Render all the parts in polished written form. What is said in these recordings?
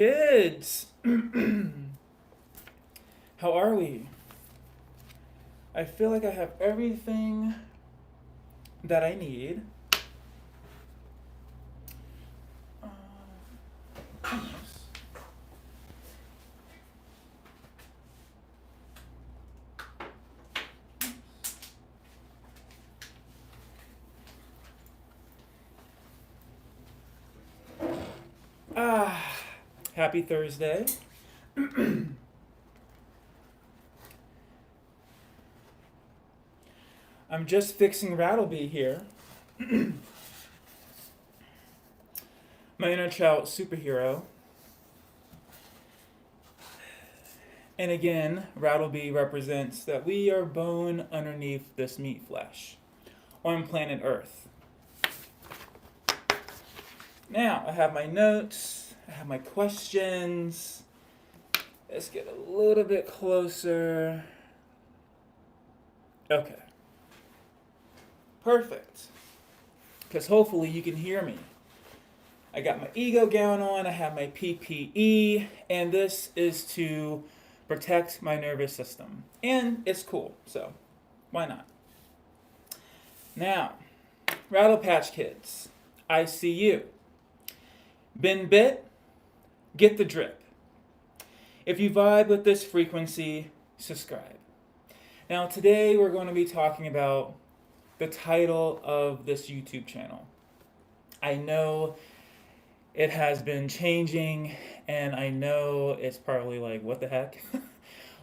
Kids, how are we? I feel like I have everything that I need. Goodness. Ah, happy Thursday. I'm just fixing Rattleby here. My inner child superhero. And again, Rattleby represents that we are bone underneath this meat flesh on planet Earth. Now, I have my notes, I have my questions. Let's get a little bit closer. Okay. Perfect. Because hopefully you can hear me. I got my ego gown on, I have my PPE, and this is to protect my nervous system. And it's cool, so why not? Now, Rattlepatch kids, I see you. Been bit? Get the drip. If you vibe with this frequency, subscribe. Now, today we're going to be talking about the title of this YouTube channel. I know it has been changing, and I know it's probably like, what the heck?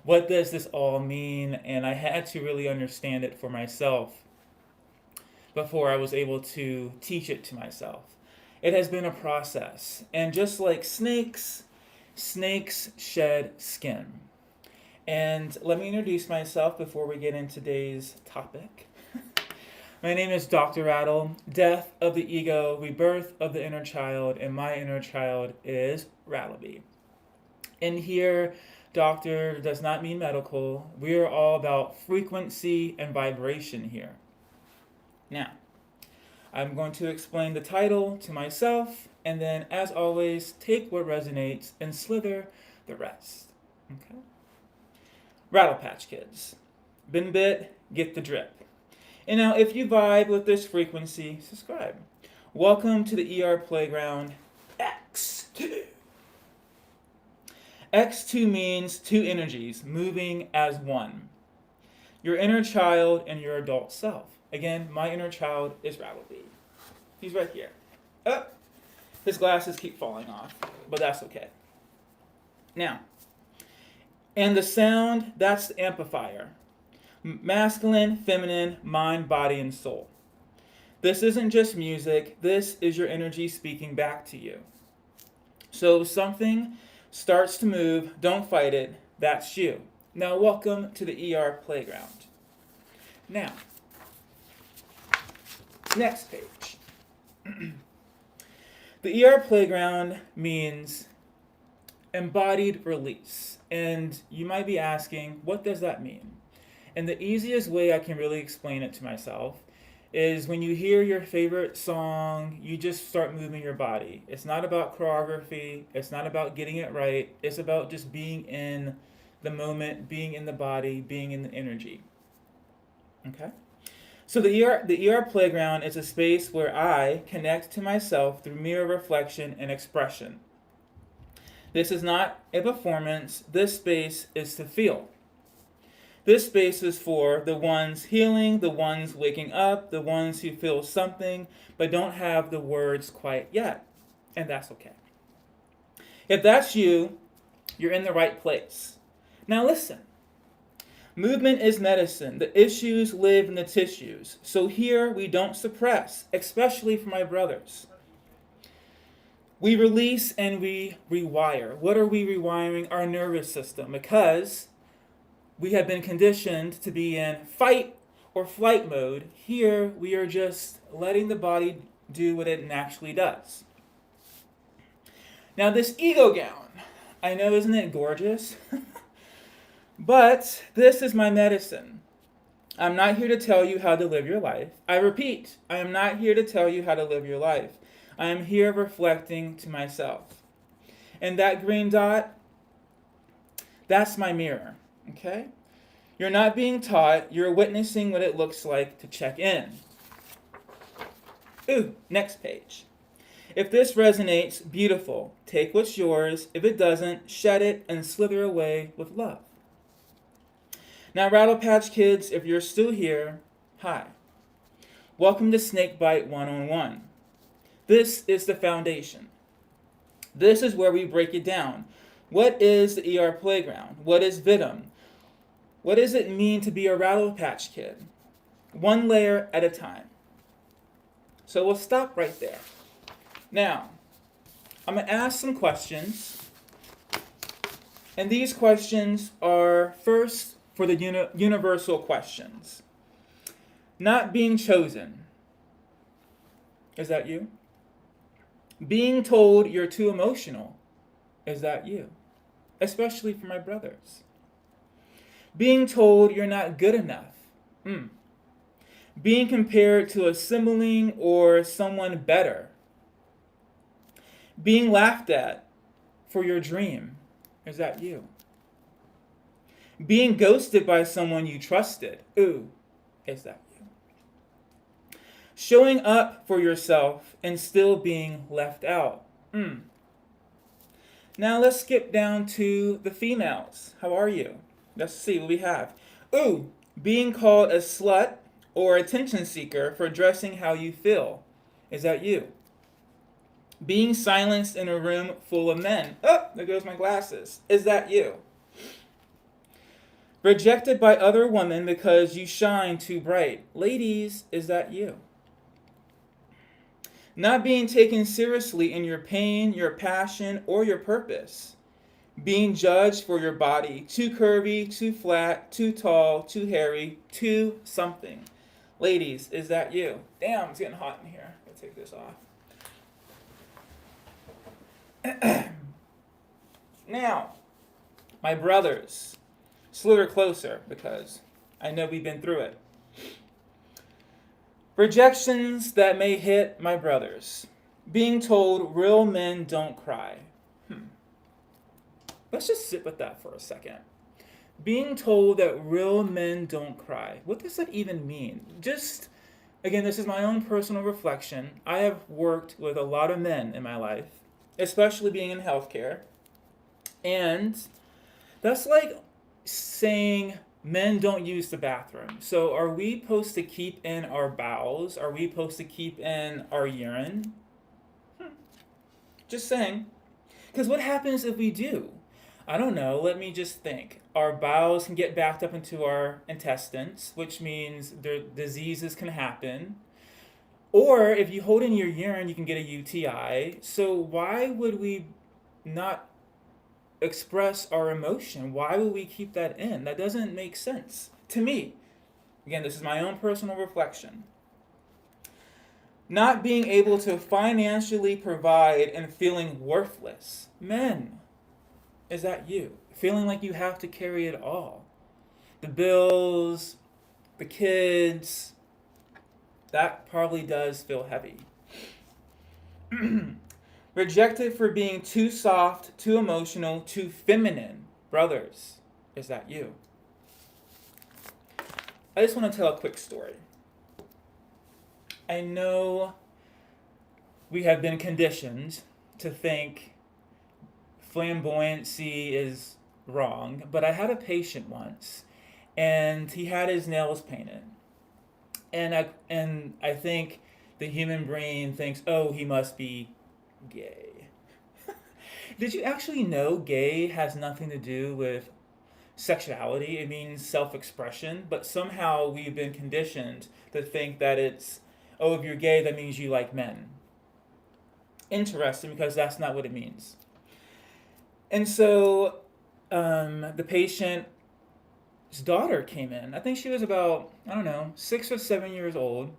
What does this all mean? And I had to really understand it for myself before I was able to teach it to myself. It has been a process, and just like snakes shed skin. And let me introduce myself before we get into today's topic. My name is Dr. Rattle, death of the ego, rebirth of the inner child, and my inner child is Rattleby. And here, doctor does not mean medical. We are all about frequency and vibration here. Now, I'm going to explain the title to myself, and then, as always, take what resonates and slither the rest. Okay? Rattlepatch kids. Been bit, get the drip. And now, if you vibe with this frequency, subscribe. Welcome to the ER Playground X2. X2 means two energies moving as one. Your inner child and your adult self. Again, my inner child is Rattleby. He's right here. Oh, his glasses keep falling off, but that's okay. Now, and the sound, that's the amplifier. Masculine, feminine, mind, body, and soul. This isn't just music. This is your energy speaking back to you. So if something starts to move, don't fight it. That's you. Now, welcome to the ER Playground. Now, next page. The ER Playground means Embodied Release. And you might be asking, what does that mean? And the easiest way I can really explain it to myself is when you hear your favorite song, you just start moving your body. It's not about choreography. It's not about getting it right. It's about just being in the moment, being in the body, being in the energy. Okay? So the ER Playground is a space where I connect to myself through mirror reflection and expression. This is not a performance. This space is to feel. This space is for the ones healing, the ones waking up, the ones who feel something but don't have the words quite yet. And that's okay. If that's you, you're in the right place. Now listen. Movement is medicine. The issues live in the tissues. So here we don't suppress, especially for my brothers. We release and we rewire. What are we rewiring? Our nervous system. Because we have been conditioned to be in fight or flight mode. Here, we are just letting the body do what it naturally does. Now, this ego gown, I know, isn't it gorgeous? But this is my medicine. I'm not here to tell you how to live your life. I repeat, I am not here to tell you how to live your life. I am here reflecting to myself. And that green dot, that's my mirror, okay? You're not being taught, you're witnessing what it looks like to check in. Ooh, next page. If this resonates, beautiful. Take what's yours. If it doesn't, shed it and slither away with love. Now, Rattlepatch kids, if you're still here, hi. Welcome to Snakebite 101. This is the foundation. This is where we break it down. What is the ER playground? What is Vidum? What does it mean to be a Rattlepatch kid? One layer at a time. So we'll stop right there. Now, I'm going to ask some questions. And these questions are first for the universal questions. Not being chosen. Is that you? Being told you're too emotional. Is that you? Especially for my brothers. Being told you're not good enough. Being compared to a sibling or someone better. Being laughed at for your dream. Is that you? Being ghosted by someone you trusted. Ooh, is that you? Showing up for yourself and still being left out. Now let's skip down to the females. How are you? Let's see what we have. Ooh, being called a slut or attention seeker for dressing how you feel. Is that you? Being silenced in a room full of men. Oh, there goes my glasses. Is that you? Rejected by other women because you shine too bright. Ladies, is that you? Not being taken seriously in your pain, your passion, or your purpose. Being judged for your body. Too curvy, too flat, too tall, too hairy, too something. Ladies, is that you? Damn, it's getting hot in here. I'll take this off. Now, my brothers, slither closer because I know we've been through it. Rejections that may hit my brothers. Being told real men don't cry. Let's just sit with that for a second. Being told that real men don't cry. What does that even mean? Just, again, this is my own personal reflection. I have worked with a lot of men in my life, especially being in healthcare. And that's like saying men don't use the bathroom. So are we supposed to keep in our bowels? Are we supposed to keep in our urine? Just saying. Because what happens if we do? I don't know. Let me just think. Our bowels can get backed up into our intestines, which means diseases can happen. Or if you hold in your urine, you can get a UTI. So why would we not express our emotion? Why would we keep that in? That doesn't make sense to me. Again, this is my own personal reflection. Not being able to financially provide and feeling worthless. Men, is that you? Feeling like you have to carry it all. The bills, the kids, that probably does feel heavy. Rejected for being too soft, too emotional, too feminine. Brothers, is that you? I just want to tell a quick story. I know we have been conditioned to think flamboyancy is wrong, but I had a patient once, and he had his nails painted. And I think the human brain thinks, oh, he must be gay. Did you actually know gay has nothing to do with sexuality? It means self-expression, but somehow we've been conditioned to think that it's, oh, if you're gay, that means you like men. Interesting, because that's not what it means. And so the patient's daughter came in. I think she was about, 6 or 7 years old.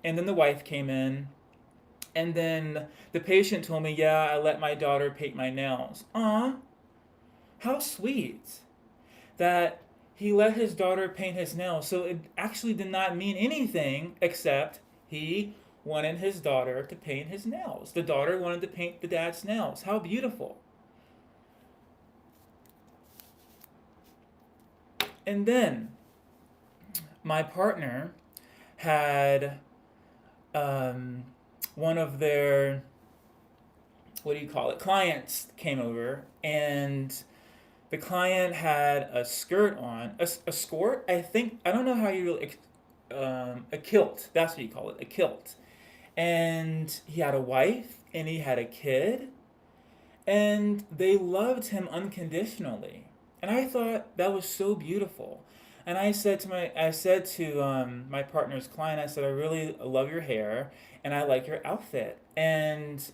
And then the wife came in. And then the patient told me, yeah, I let my daughter paint my nails. Aw, how sweet that he let his daughter paint his nails. So it actually did not mean anything except he wanted his daughter to paint his nails. The daughter wanted to paint the dad's nails. How beautiful. And then my partner had one of their, what do you call it, clients came over, and the client had a skirt on, a skirt, I think, I don't know how you really, a kilt, that's what you call it, a kilt. And he had a wife, and he had a kid, and they loved him unconditionally. And I thought that was so beautiful. And I said to my partner's client, I said, I really love your hair, and I like your outfit. And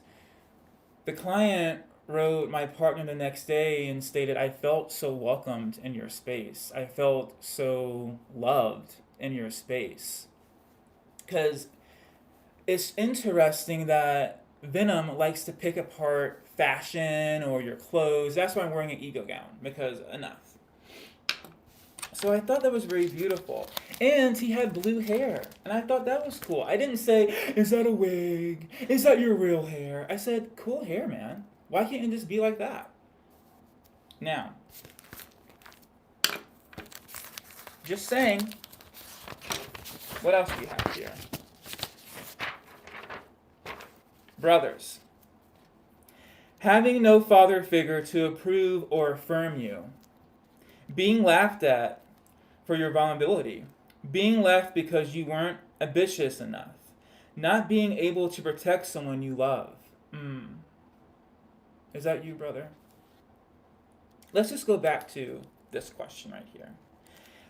the client wrote my partner the next day and stated, I felt so welcomed in your space. I felt so loved in your space. Because it's interesting that Venom likes to pick apart fashion or your clothes. That's why I'm wearing an ego gown, because enough. So I thought that was very beautiful. And he had blue hair. And I thought that was cool. I didn't say, is that a wig? Is that your real hair? I said, cool hair, man. Why can't it just be like that? Now, just saying. What else do we have here? Brothers. Having no father figure to approve or affirm you. Being laughed at for your vulnerability. Being left because you weren't ambitious enough. Not being able to protect someone you love. Is that you, brother? Let's just go back to this question right here.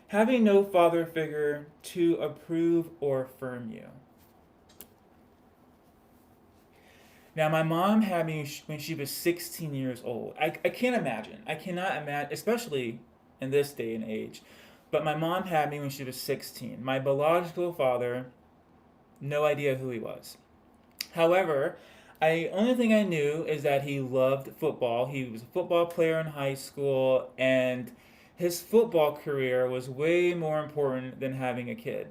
Having no father figure to approve or affirm you. Now, my mom had me when she was 16 years old. I can't imagine. I cannot imagine, especially in this day and age. But my mom had me when she was 16. My biological father, no idea who he was. However, only thing I knew is that he loved football. He was a football player in high school, and his football career was way more important than having a kid.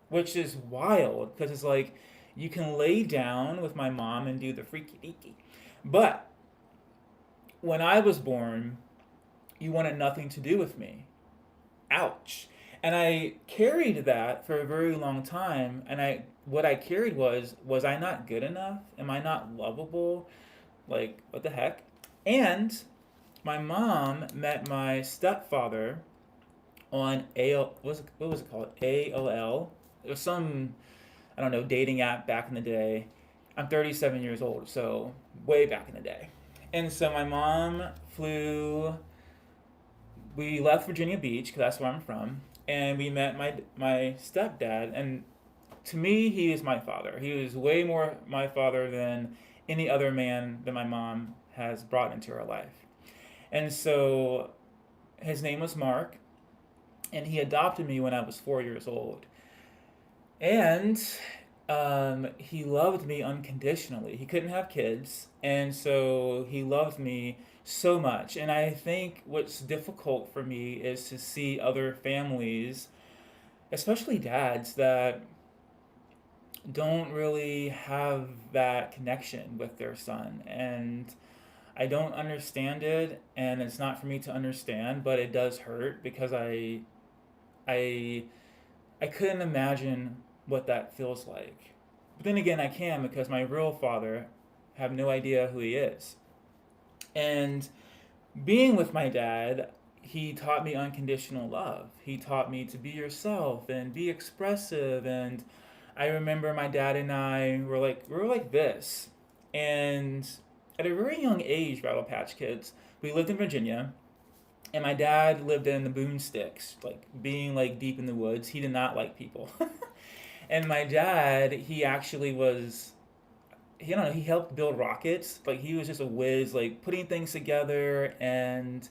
Which is wild, because it's like, you can lay down with my mom and do the freaky deaky. But when I was born, you wanted nothing to do with me. Ouch. And I carried that for a very long time. And what I carried was I not good enough? Am I not lovable? Like, what the heck? And my mom met my stepfather on what was it called? AOL. It was some, I don't know, dating app back in the day. I'm 37 years old, so way back in the day. And so my mom we left Virginia Beach, because that's where I'm from, and we met my stepdad, and to me, he is my father. He was way more my father than any other man that my mom has brought into her life. And so his name was Mark, and he adopted me when I was 4 years old. And he loved me unconditionally. He couldn't have kids, and so he loved me so much. And I think what's difficult for me is to see other families, especially dads, that don't really have that connection with their son. And I don't understand it, and it's not for me to understand, but it does hurt, because I couldn't imagine what that feels like. But then again, I can, because my real father, I have no idea who he is. And being with my dad, he taught me unconditional love. He taught me to be yourself and be expressive. And I remember my dad and I were like this. And at a very young age, Rattlepatch kids, we lived in Virginia. And my dad lived in the boonsticks, like being like deep in the woods. He did not like people. And my dad, he actually was, he helped build rockets. Like, he was just a whiz, like putting things together. And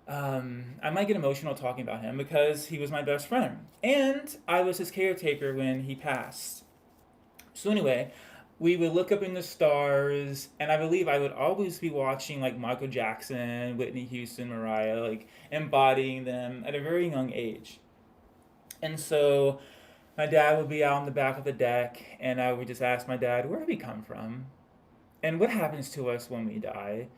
I might get emotional talking about him, because he was my best friend. And I was his caretaker when he passed. So anyway, we would look up in the stars, and I believe I would always be watching like Michael Jackson, Whitney Houston, Mariah, like embodying them at a very young age. And so my dad would be out on the back of the deck, and I would just ask my dad, where did we come from? And what happens to us when we die?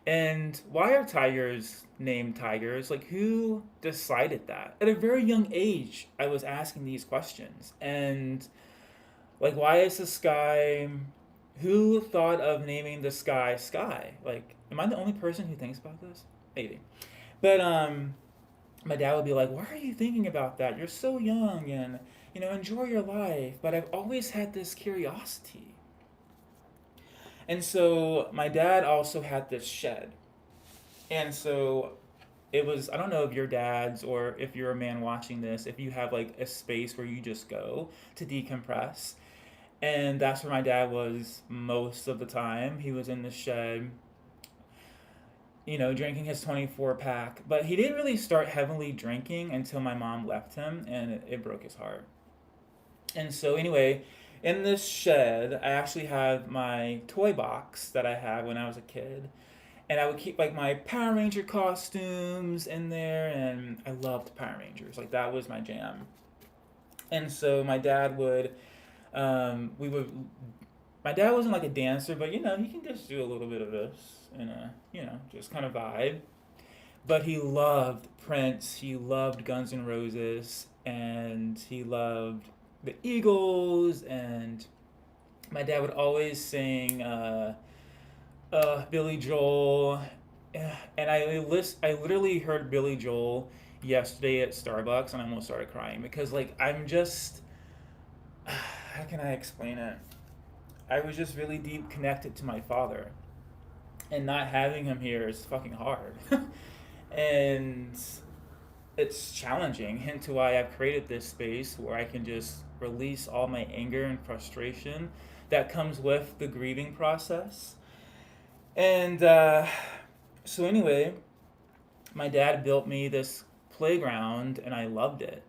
And why are tigers named tigers? Like, who decided that? At a very young age, I was asking these questions. And, like, why is the sky. Who thought of naming the sky sky? Like, am I the only person who thinks about this? Maybe. But, my dad would be like, why are you thinking about that? You're so young and, enjoy your life. But I've always had this curiosity. And so my dad also had this shed. And so it was, I don't know if your dad's or if you're a man watching this, if you have like a space where you just go to decompress. And that's where my dad was most of the time. He was in the shed, drinking his 24 pack. But he didn't really start heavily drinking until my mom left him, and it broke his heart. And so, anyway, in this shed, I actually have my toy box that I had when I was a kid. And I would keep like my Power Ranger costumes in there, and I loved Power Rangers. Like, that was my jam. And so my dad would, we would, my dad wasn't like a dancer, but he can just do a little bit of this and, just kind of vibe. But he loved Prince, he loved Guns N' Roses, and he loved the Eagles, and my dad would always sing Billy Joel, and I literally heard Billy Joel yesterday at Starbucks, and I almost started crying because like I'm just how can I explain it? I was just really deep connected to my father, and not having him here is fucking hard, and it's challenging. Hence why I've created this space where I can just release all my anger and frustration that comes with the grieving process. And so, anyway, my dad built me this playground and I loved it.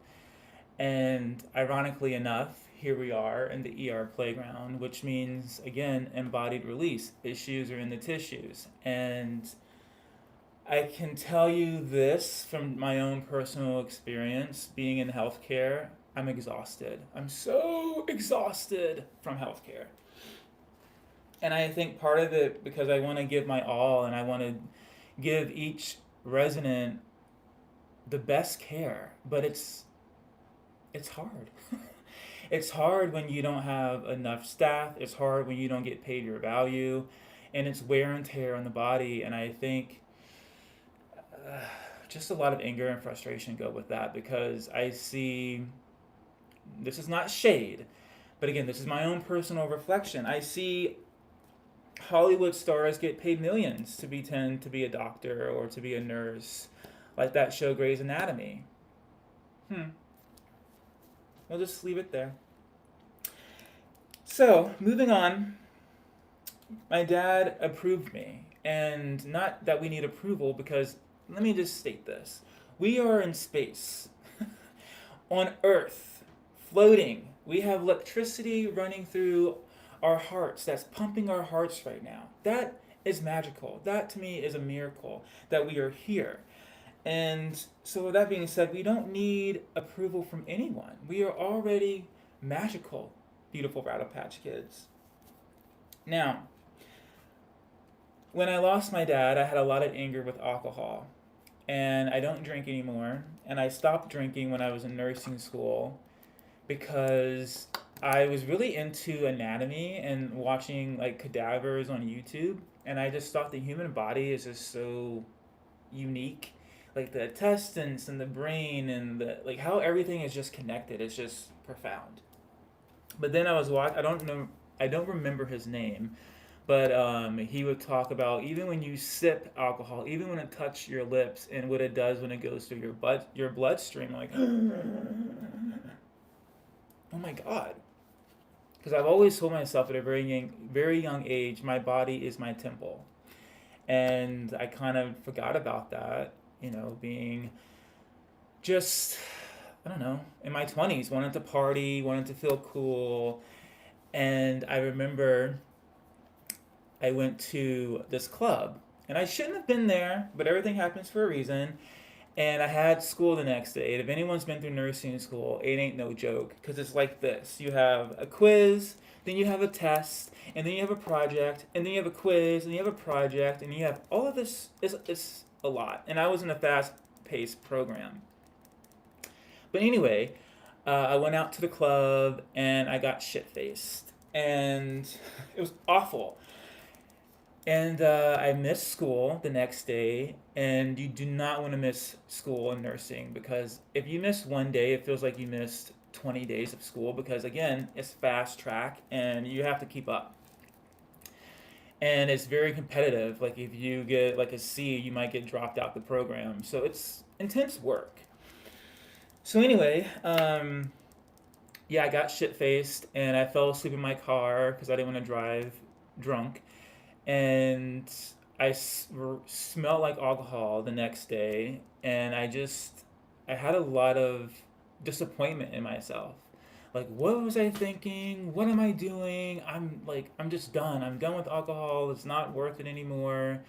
And ironically enough, here we are in the ER playground, which means, again, embodied release. Issues are in the tissues. And I can tell you this from my own personal experience being in healthcare. I'm exhausted. I'm so exhausted from healthcare. And I think part of it because I want to give my all and I want to give each resident the best care, but it's hard. It's hard when you don't have enough staff. It's hard when you don't get paid your value, and it's wear and tear on the body. And I think just a lot of anger and frustration go with that because I see this is not shade, but again, this is my own personal reflection. I see Hollywood stars get paid millions to pretend to be a doctor or to be a nurse, like that show Grey's Anatomy. We'll just leave it there. So, moving on, my dad approved me. And not that we need approval, because let me just state this. We are in space, on Earth, floating. We have electricity running through our hearts that's pumping our hearts right now. That is magical. That to me is a miracle that we are here. And so, with that being said, we don't need approval from anyone. We are already magical, beautiful Rattlepatch kids. Now, when I lost my dad, I had a lot of anger with alcohol. And I don't drink anymore. And I stopped drinking when I was in nursing school because I was really into anatomy and watching like cadavers on YouTube. And I just thought the human body is just so unique. Like the intestines and the brain and the like how everything is just connected. It's just profound. But then I was watching. I don't remember his name, but he would talk about even when you sip alcohol, even when it touches your lips and what it does when it goes through your bloodstream, like oh my god. Because I've always told myself at a very young age, my body is my temple, and I kind of forgot about that. Being just, I don't know, in my 20s, wanted to party, wanted to feel cool. And I remember I went to this club, and I shouldn't have been there, but everything happens for a reason. And I had school the next day. And if anyone's been through nursing school, it ain't no joke. Because it's like this. You have a quiz, then you have a test, and then you have a project, and then you have a quiz, and you have a project, and you have all of this. It's a lot. And I was in a fast-paced program. But anyway, I went out to the club, and I got shit-faced. And it was awful. And I missed school the next day, and you do not want to miss school in nursing because if you miss one day, it feels like you missed 20 days of school because, again, it's fast track and you have to keep up. And it's very competitive. Like, if you get like a C, you might get dropped out the program. So it's intense work. So, anyway, yeah, I got shit faced and I fell asleep in my car because I didn't want to drive drunk and smelled like alcohol the next day, and I had a lot of disappointment in myself. Like, what was I thinking? What am I doing? I'm just done. I'm done with alcohol. It's not worth it anymore.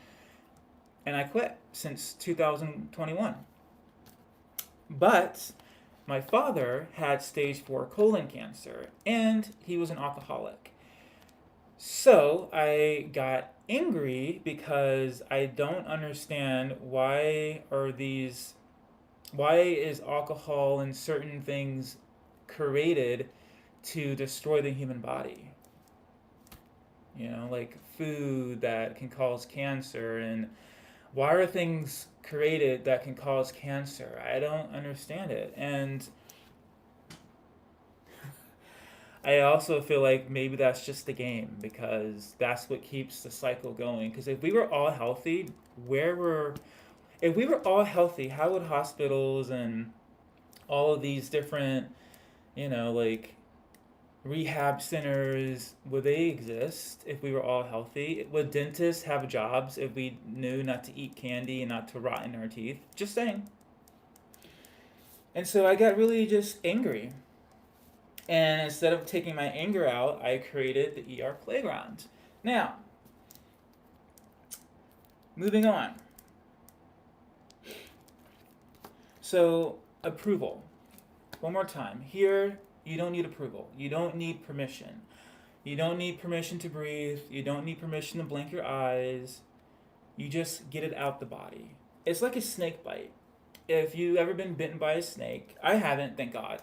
And I quit since 2021. But my father had stage 4 colon cancer, and he was an alcoholic. So I got angry because I don't understand why is alcohol and certain things created to destroy the human body? You know, like food that can cause cancer, and why are things created that can cause cancer? I don't understand it. And I also feel like maybe that's just the game because that's what keeps the cycle going. Because if we were all healthy, if we were all healthy, how would hospitals and all of these different, like rehab centers, would they exist if we were all healthy? Would dentists have jobs if we knew not to eat candy and not to rot in our teeth? Just saying. And so I got really just angry. And instead of taking my anger out, I created the ER playground. Now, moving on. So, approval. One more time. Here, you don't need approval. You don't need permission. You don't need permission to breathe. You don't need permission to blink your eyes. You just get it out the body. It's like a snake bite. If you've ever been bitten by a snake, I haven't, thank God.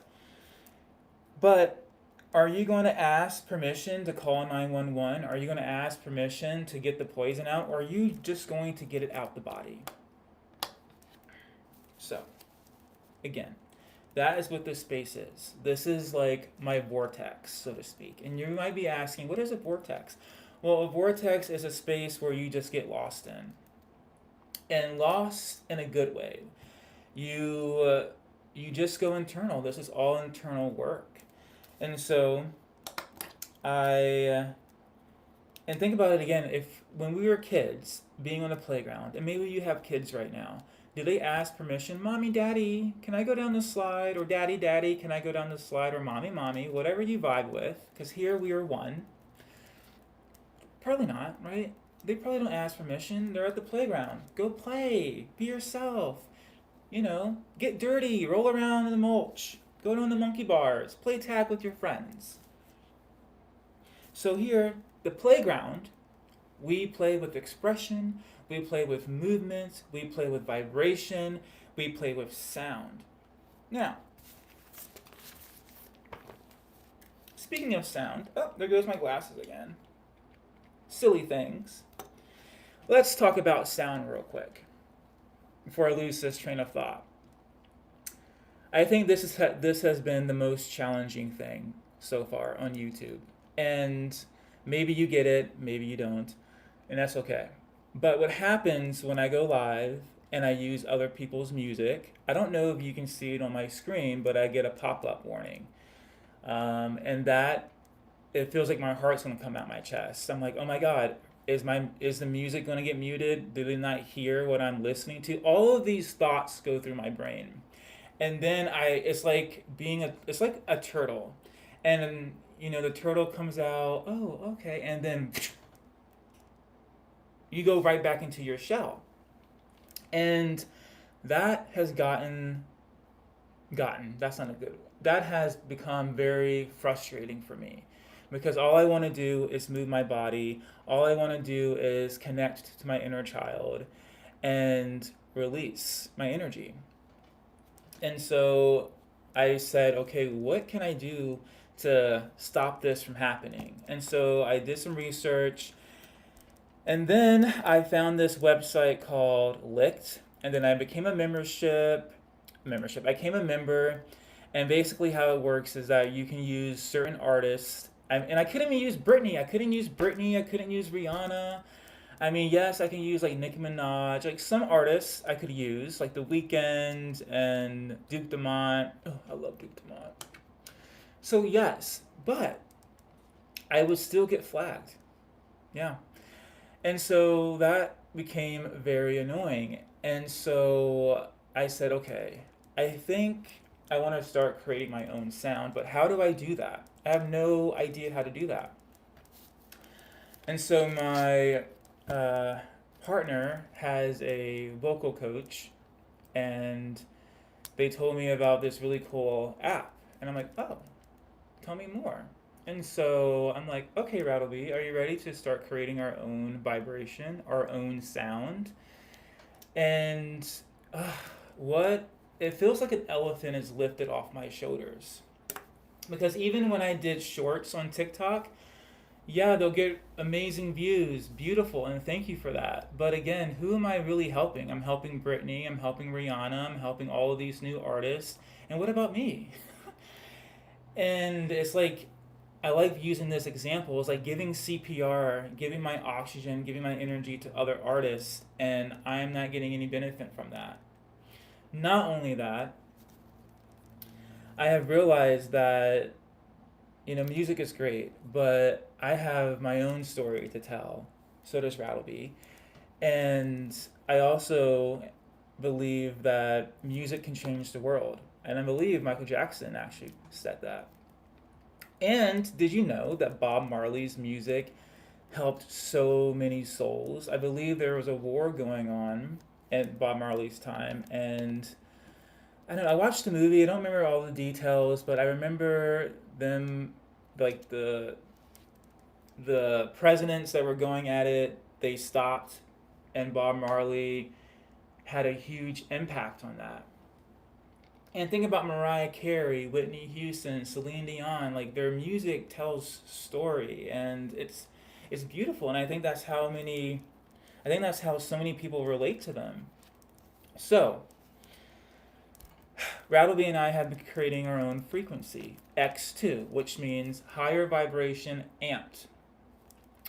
But are you going to ask permission to call 911? Are you going to ask permission to get the poison out? Or are you just going to get it out the body? So, again, that is what this space is. This is like my vortex, so to speak. And you might be asking, what is a vortex? Well, a vortex is a space where you just get lost in. And lost in a good way. You just go internal. This is all internal work. And so, and think about it again, when we were kids, being on the playground, and maybe you have kids right now, do they ask permission? Mommy, Daddy, can I go down the slide? Or Daddy, Daddy, can I go down the slide? Or Mommy, Mommy, whatever you vibe with, because here we are one. Probably not, right? They probably don't ask permission. They're at the playground. Go play. Be yourself. Get dirty. Roll around in the mulch. Go down the monkey bars, play tag with your friends. So here, the playground, we play with expression, we play with movement, we play with vibration, we play with sound. Now, speaking of sound, oh, there goes my glasses again. Silly things. Let's talk about sound real quick before I lose this train of thought. I think this has been the most challenging thing so far on YouTube. And maybe you get it, maybe you don't, and that's okay. But what happens when I go live and I use other people's music, I don't know if you can see it on my screen, but I get a pop-up warning. And that, it feels like my heart's gonna come out my chest. I'm like, oh my God, is the music gonna get muted? Do they not hear what I'm listening to? All of these thoughts go through my brain. And then it's like a turtle. And the turtle comes out, oh, okay, and then you go right back into your shell. And that has that's not a good one. That has become very frustrating for me because all I want to do is move my body. All I want to do is connect to my inner child and release my energy. And so I said, okay, what can I do to stop this from happening? And so I did some research, and then I found this website called Licked, and then I became a membership. I became a member, and basically how it works is that you can use certain artists. And I couldn't even use Britney. I couldn't use Britney. I couldn't use Rihanna. I mean, yes, I can use like Nicki Minaj, like some artists I could use, like The Weeknd and Duke Dumont. Oh, I love Duke Dumont. So yes, but I would still get flagged. Yeah. And so that became very annoying. And so I said, okay, I think I want to start creating my own sound, but how do I do that? I have no idea how to do that. And so my partner has a vocal coach, and they told me about this really cool app. And I'm like, oh, tell me more. And so I'm like, okay, Rattleby, are you ready to start creating our own vibration, our own sound? And uh, what? It feels like an elephant is lifted off my shoulders. Because even when I did shorts on TikTok, yeah, they'll get amazing views, beautiful, and thank you for that. But again, who am I really helping? I'm helping Britney, I'm helping Rihanna, I'm helping all of these new artists. And what about me? And it's like, I like using this example. It's like giving CPR, giving my oxygen, giving my energy to other artists, and I'm not getting any benefit from that. Not only that, I have realized that, music is great, but I have my own story to tell. So does Rattleby. And I also believe that music can change the world. And I believe Michael Jackson actually said that. And did you know that Bob Marley's music helped so many souls? I believe there was a war going on at Bob Marley's time, and I don't know, I watched the movie. I don't remember all the details, but I remember them, like the presidents that were going at it, they stopped, and Bob Marley had a huge impact on that. And think about Mariah Carey, Whitney Houston, Celine Dion. Like their music tells story, and it's beautiful. And I think that's how so many people relate to them. So Rattleby and I have been creating our own frequency, X2, which means higher vibration amped.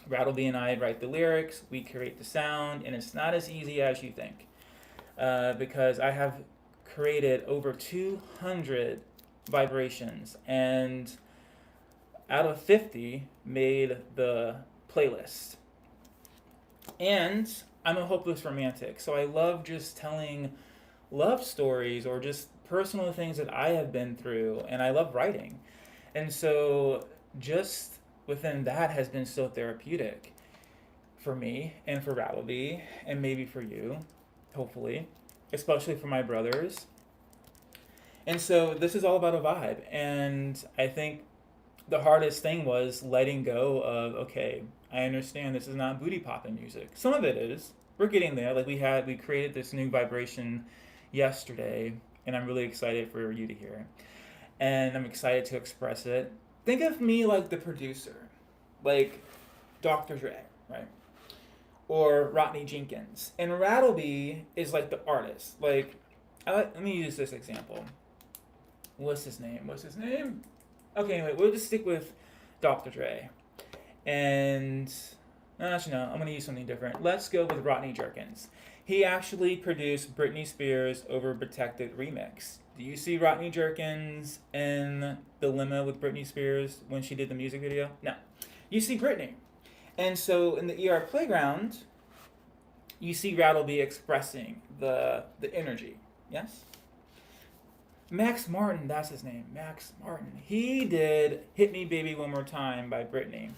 Rattleby and I write the lyrics, we create the sound, and it's not as easy as you think, because I have created over 200 vibrations, and out of 50 made the playlist. And I'm a hopeless romantic, so I love just telling love stories or just personal things that I have been through, and I love writing. And so just within that has been so therapeutic for me and for Rattleby and maybe for you, hopefully, especially for my brothers. And so this is all about a vibe. And I think the hardest thing was letting go of, okay, I understand this is not booty popping music. Some of it is. We're getting there. Like we created this new vibration yesterday, and I'm really excited for you to hear it. And I'm excited to express it. Think of me like the producer, like Dr. Dre, right? Or Rodney Jenkins. And Rattleby is like the artist. Like, let me use this example. What's his name? Okay, anyway, we'll just stick with Dr. Dre. And, actually, no, I'm going to use something different. Let's go with Rodney Jerkins. He actually produced Britney Spears' Overprotected remix. Do you see Rodney Jerkins in the limo with Britney Spears when she did the music video? No. You see Britney. And so in the ER Playground, you see Rattleby expressing the energy. Yes? Max Martin, that's his name. Max Martin. He did Hit Me Baby One More Time by Britney.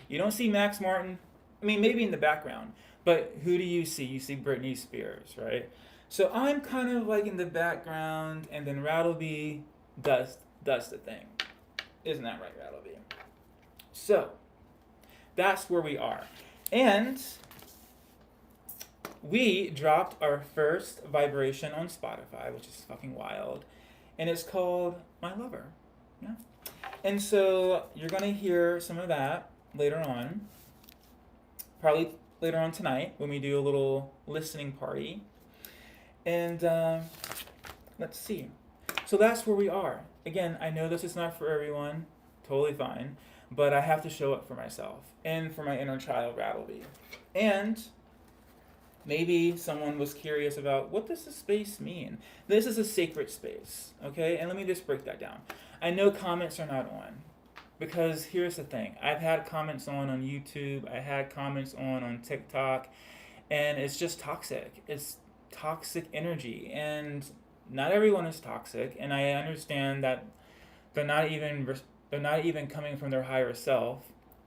You don't see Max Martin, I mean, maybe in the background, But who do you see? You see Britney Spears, right? So I'm kind of like in the background, and then Rattleby does the thing. Isn't that right, Rattleby? So that's where we are. And we dropped our first vibration on Spotify, which is fucking wild. And it's called My Lover. Yeah. And so you're going to hear some of that later on. Probably later on tonight when we do a little listening party. And let's see. So that's where we are. Again, I know this is not for everyone. Totally fine. But I have to show it for myself and for my inner child, Rattleby. And maybe someone was curious about, what does this space mean? This is a sacred space, okay? And let me just break that down. I know comments are not on, because here's the thing. I've had comments on YouTube. I had comments on TikTok, and it's just toxic. It's toxic energy, and not everyone is toxic, and I understand that they're not even coming from their higher self.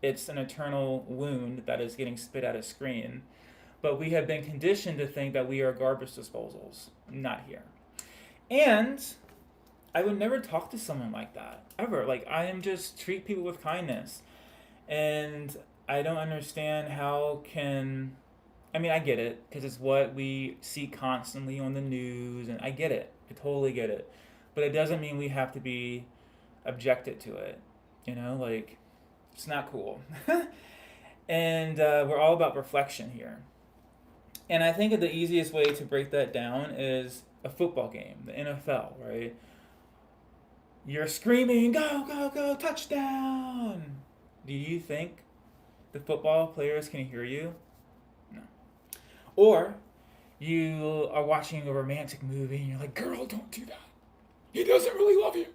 It's an eternal wound that is getting spit at a screen. But we have been conditioned to think that we are garbage disposals. Not here. And I would never talk to someone like that, ever. Like, I am just treat people with kindness. And I don't understand how can... I mean, I get it, because it's what we see constantly on the news, and I get it. I totally get it. But it doesn't mean we have to be objected to it. You know, like, it's not cool. And we're all about reflection here. And I think the easiest way to break that down is a football game, the NFL, right? You're screaming, go, go, go, touchdown! Do you think the football players can hear you? No. Or you are watching a romantic movie and you're like, girl, don't do that. He doesn't really love you.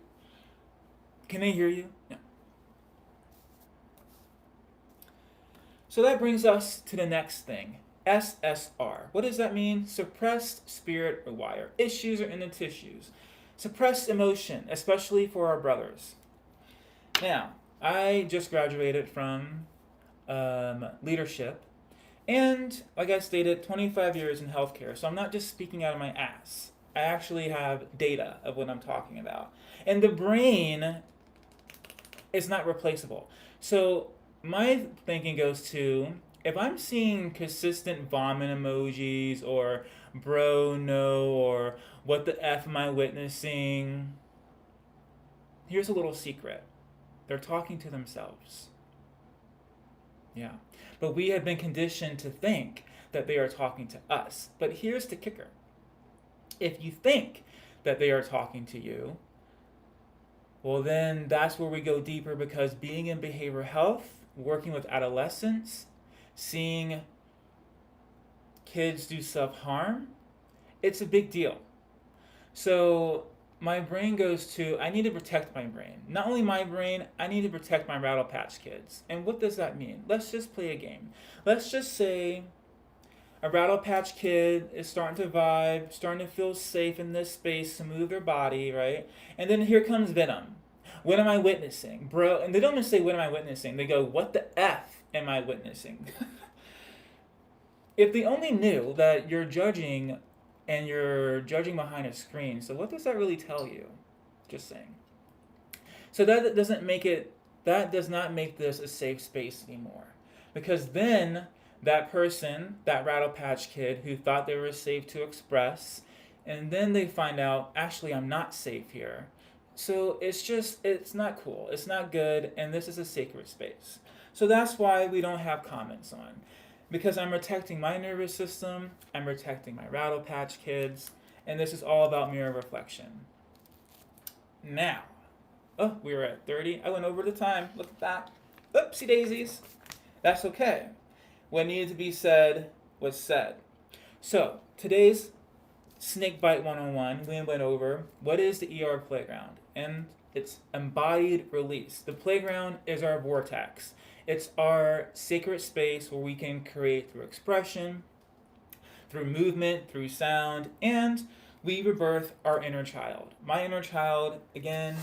Can they hear you? No. So that brings us to the next thing. SSR. What does that mean? Suppressed spirit or wire. Issues are in the tissues. Suppressed emotion, especially for our brothers. Now, I just graduated from leadership. And, like I stated, 25 years in healthcare. So I'm not just speaking out of my ass. I actually have data of what I'm talking about. And the brain is not replaceable. So my thinking goes to, if I'm seeing consistent vomit emojis or bro no or what the F am I witnessing, here's a little secret. They're talking to themselves. Yeah. But we have been conditioned to think that they are talking to us. But here's the kicker. If you think that they are talking to you, well then that's where we go deeper, because being in behavioral health, working with adolescents, seeing kids do self-harm, it's a big deal. So my brain goes to, I need to protect my brain. Not only my brain, I need to protect my Rattlepatch kids. And what does that mean? Let's just play a game. Let's just say a Rattlepatch kid is starting to vibe, starting to feel safe in this space to move their body, right? And then here comes Venom. What am I witnessing? Bro, and they don't just say, what am I witnessing? They go, what the F am I witnessing? If they only knew that you're judging and you're judging behind a screen, so what does that really tell you? Just saying. So that does not make this a safe space anymore. Because then that person, that Rattlepatch kid who thought they were safe to express, and then they find out, actually I'm not safe here. So it's not cool. It's not good, and this is a sacred space. So that's why we don't have comments on. Because I'm protecting my nervous system, I'm protecting my Rattlepatch kids, and this is all about mirror reflection. Now, we were at 30. I went over the time. Look at that. Oopsie daisies. That's okay. What needed to be said was said. So, today's Snakebite 101, we went over what is the ER playground, and it's embodied release. The playground is our vortex. It's our sacred space where we can create through expression, through movement, through sound, and we rebirth our inner child. My inner child, again,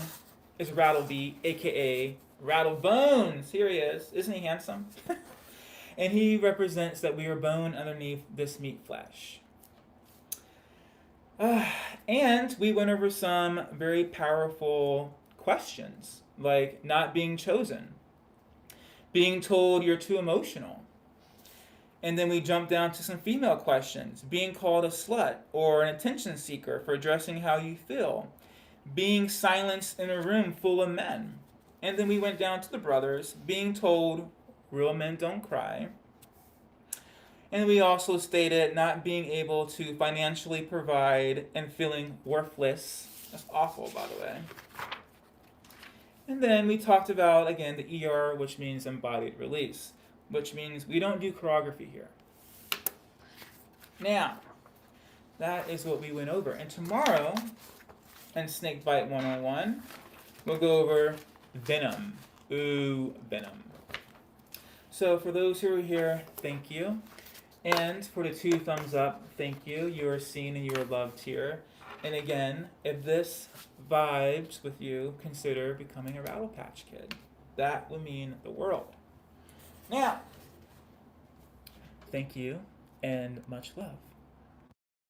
is Rattleby, aka Rattlebones. Here he is. Isn't he handsome? And he represents that we are bone underneath this meat flesh. And we went over some very powerful questions, like not being chosen, being told you're too emotional. And then we jumped down to some female questions, being called a slut or an attention seeker for addressing how you feel, being silenced in a room full of men. And then we went down to the brothers, being told real men don't cry. And we also stated not being able to financially provide and feeling worthless. That's awful, by the way. And then we talked about, again, the ER, which means embodied release, which means we don't do choreography here. Now, that is what we went over. And tomorrow, in Snakebite 101, we'll go over venom. Ooh, venom. So for those who are here, thank you. And for the 2 thumbs up, thank you. You are seen and you are loved here. And again, if this vibes with you, consider becoming a Rattlepatch kid. That will mean the world. Now, thank you and much love.